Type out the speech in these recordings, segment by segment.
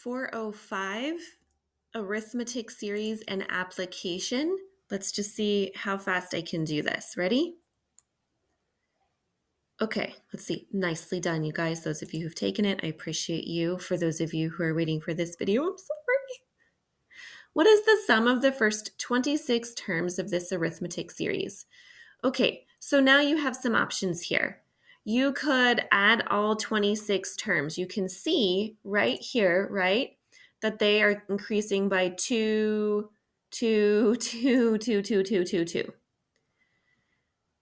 405, arithmetic series and application. Let's just see how fast I can do this. Ready? Okay, let's see. Nicely done, you guys. Those of you who've taken it, I appreciate you. For those of you who are waiting for this video, I'm sorry. What is the sum of the first 26 terms of this arithmetic series? Okay, so now you have some options here. You could add all 26 terms. You can see right here, right, that they are increasing by 2, 2, 2, 2, 2, 2, 2, 2.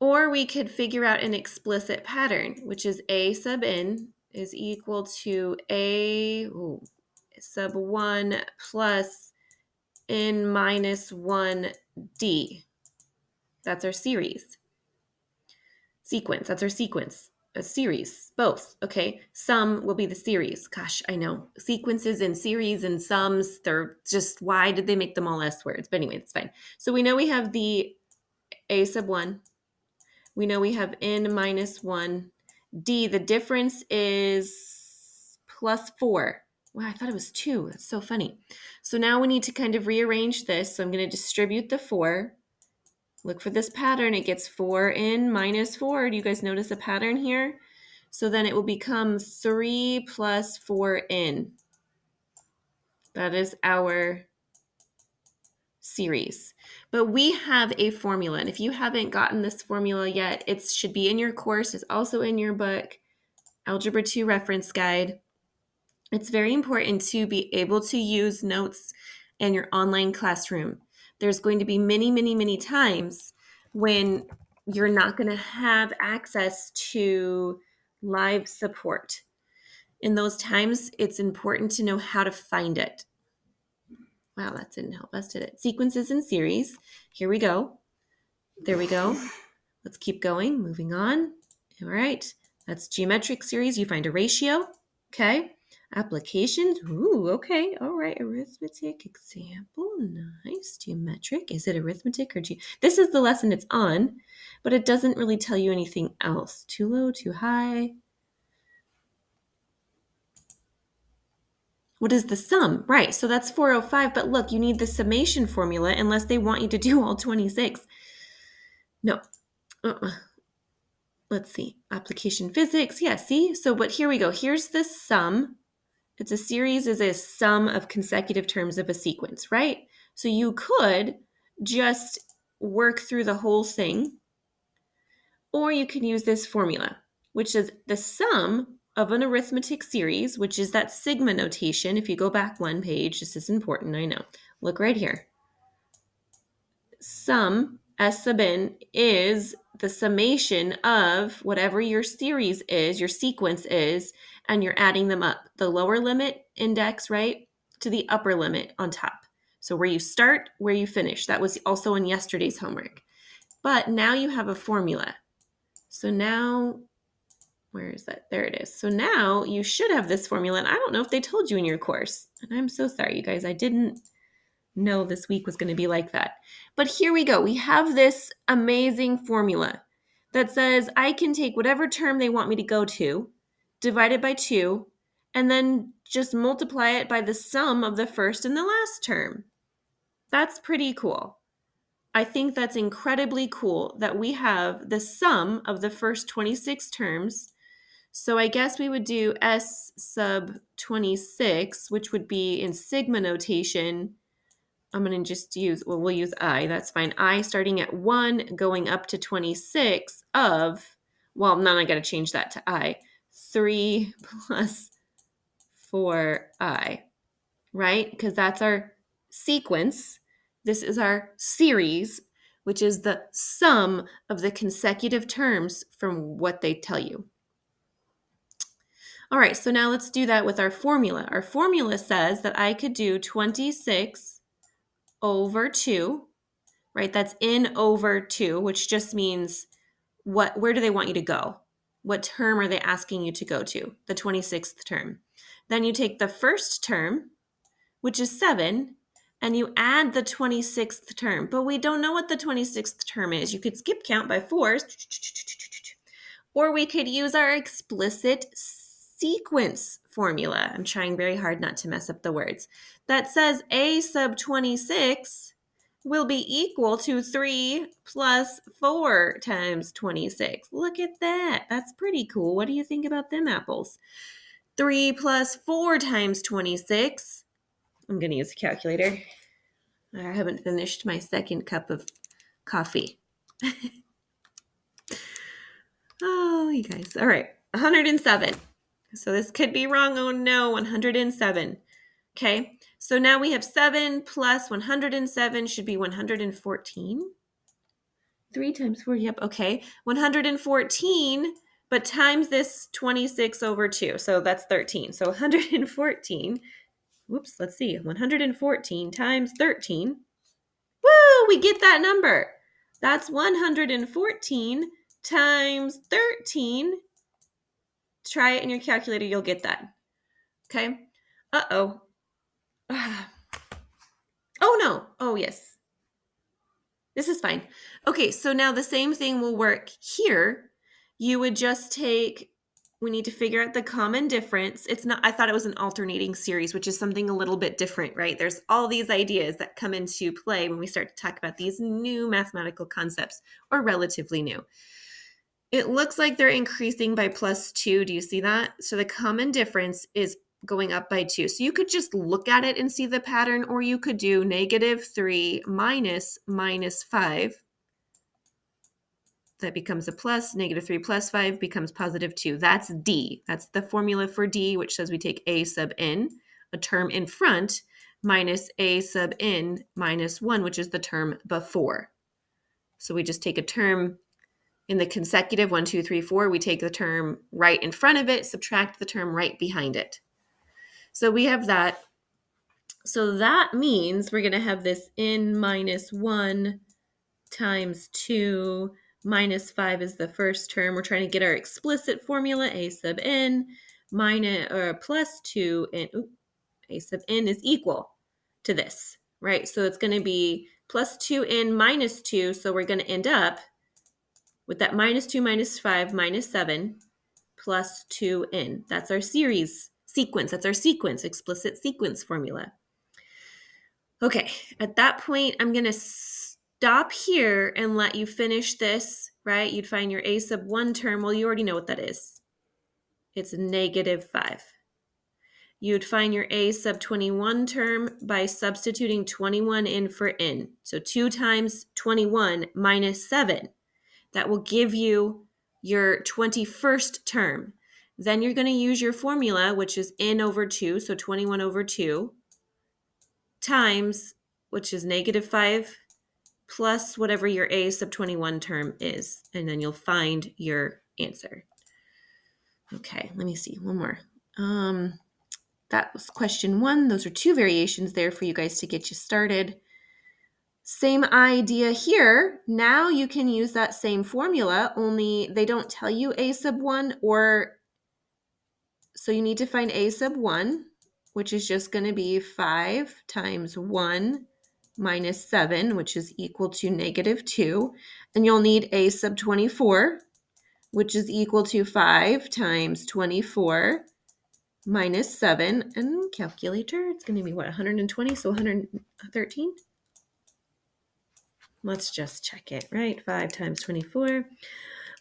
Or we could figure out an explicit pattern, which is A sub n is equal to A sub 1 plus n minus 1d. That's our series. Sequence, that's our sequence. A series, both, okay? Sum will be the series. Gosh, I know. Sequences and series and sums, they're just, why did they make them all S words? But anyway, it's fine. So we know we have the A sub 1. We know we have n minus 1. D, the difference is plus 4. Wow, I thought it was 2. That's so funny. So now we need to kind of rearrange this. So I'm going to distribute the 4. Look for this pattern. It gets 4n minus 4. Do you guys notice a pattern here? So then it will become 3 plus 4n. That is our series. But we have a formula. And if you haven't gotten this formula yet, it should be in your course. It's also in your book, Algebra 2 Reference Guide. It's very important to be able to use notes in your online classroom. There's going to be many, many, many times when you're not going to have access to live support. In those times, it's important to know how to find it. Wow, that didn't help us, did it? Sequences and series. Here we go. There we go. Let's keep going, moving on. All right, that's geometric series. You find a ratio, okay? Applications, ooh, okay, all right. Arithmetic example, nice. Geometric, is it arithmetic or this is the lesson it's on, but it doesn't really tell you anything else. Too low, too high. What is the sum? Right, so that's 405, but look, you need the summation formula unless they want you to do all 26. No, let's see, application physics, yeah, see? So, but here we go, here's the sum. It's a series is a sum of consecutive terms of a sequence, right? So you could just work through the whole thing, or you can use this formula, which is the sum of an arithmetic series, which is that sigma notation. If you go back one page, this is important, I know. Look right here. Sum, S sub n, is the summation of whatever your series is, your sequence is, and you're adding them up. The lower limit index, right, to the upper limit on top. So where you start, where you finish. That was also in yesterday's homework. But now you have a formula. So now, where is that? There it is. So now you should have this formula. And I don't know if they told you in your course. And I'm so sorry, you guys. I didn't know this week was going to be like that. But here we go. We have this amazing formula that says I can take whatever term they want me to go to, divide it by 2, and then just multiply it by the sum of the first and the last term. That's pretty cool. I think that's incredibly cool that we have the sum of the first 26 terms. So I guess we would do S sub 26, which would be in sigma notation. I'm going to just use, well, we'll use I. That's fine. I starting at 1, going up to 26 of, well, now I got to change that to I. 3 plus 4I, right? Because that's our sequence. This is our series, which is the sum of the consecutive terms from what they tell you. All right, so now let's do that with our formula. Our formula says that I could do 26 over 2, right? That's n over 2, which just means where do they want you to go? What term are they asking you to go to? The 26th term. Then you take the first term, which is 7, and you add the 26th term. But we don't know what the 26th term is. You could skip count by 4s, or we could use our explicit sequence formula. I'm trying very hard not to mess up the words. That says a sub 26 will be equal to 3 plus 4 times 26. Look at that. That's pretty cool. What do you think about them apples? 3 plus 4 times 26. I'm going to use a calculator. I haven't finished my second cup of coffee. Oh, you guys. All right. 107. So this could be wrong. Oh no, 107. Okay. So now we have 7 plus 107 should be 114. 3 times 4. Yep. Okay. 114, but times this 26 over 2. So that's 13. So 114. Whoops. Let's see. 114 times 13. Woo! We get that number. That's 114 times 13. Try it in your calculator. You'll get that. Okay. Uh-oh. Oh, no. Oh, yes. This is fine. Okay, so now the same thing will work here. You would just take, we need to figure out the common difference. It's not, I thought it was an alternating series, which is something a little bit different, right? There's all these ideas that come into play when we start to talk about these new mathematical concepts, or relatively new. It looks like they're increasing by plus 2. Do you see that? So the common difference is going up by 2. So you could just look at it and see the pattern, or you could do -3 minus -5. That becomes a plus. -3 plus 5 becomes +2. That's D. That's the formula for D, which says we take A sub n, a term in front, minus A sub n minus 1, which is the term before. So we just take a term in the consecutive 1, 2, 3, 4, we take the term right in front of it, subtract the term right behind it. So we have that. So that means we're going to have this n minus 1 times 2 minus 5 is the first term. We're trying to get our explicit formula, a sub n minus or plus 2 and a sub n is equal to this, right? So it's going to be plus 2n minus 2. So we're going to end up with that minus 2 minus 5 minus 7 plus 2n. That's our series sequence. That's our sequence, explicit sequence formula. Okay, at that point, I'm going to stop here and let you finish this, right? You'd find your a sub 1 term. Well, you already know what that is. It's -5. You'd find your a sub 21 term by substituting 21 in for n. So 2 times 21 minus 7. That will give you your 21st term. Then you're going to use your formula, which is n over 2, so 21 over 2, times, which is -5, plus whatever your a sub 21 term is. And then you'll find your answer. Okay, let me see. One more. That was question 1. Those are 2 variations there for you guys to get you started. Same idea here. Now you can use that same formula, only they don't tell you a sub 1, or so you need to find a sub 1, which is just going to be 5 times 1 minus 7, which is equal to -2. And you'll need a sub 24, which is equal to 5 times 24 minus 7. And calculator, it's going to be what, 120, so 113? Let's just check it, right? 5 times 24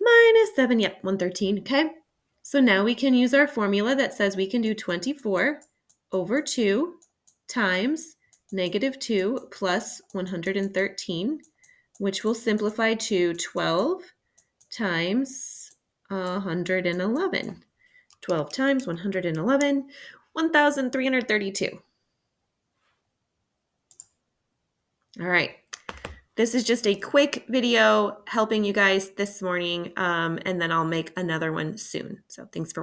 minus 7, yep, 113, okay? So now we can use our formula that says we can do 24 over 2 times -2 plus 113, which will simplify to 12 times 111. 12 times 111, 1,332. All right. This is just a quick video helping you guys this morning, and then I'll make another one soon. So thanks for watching.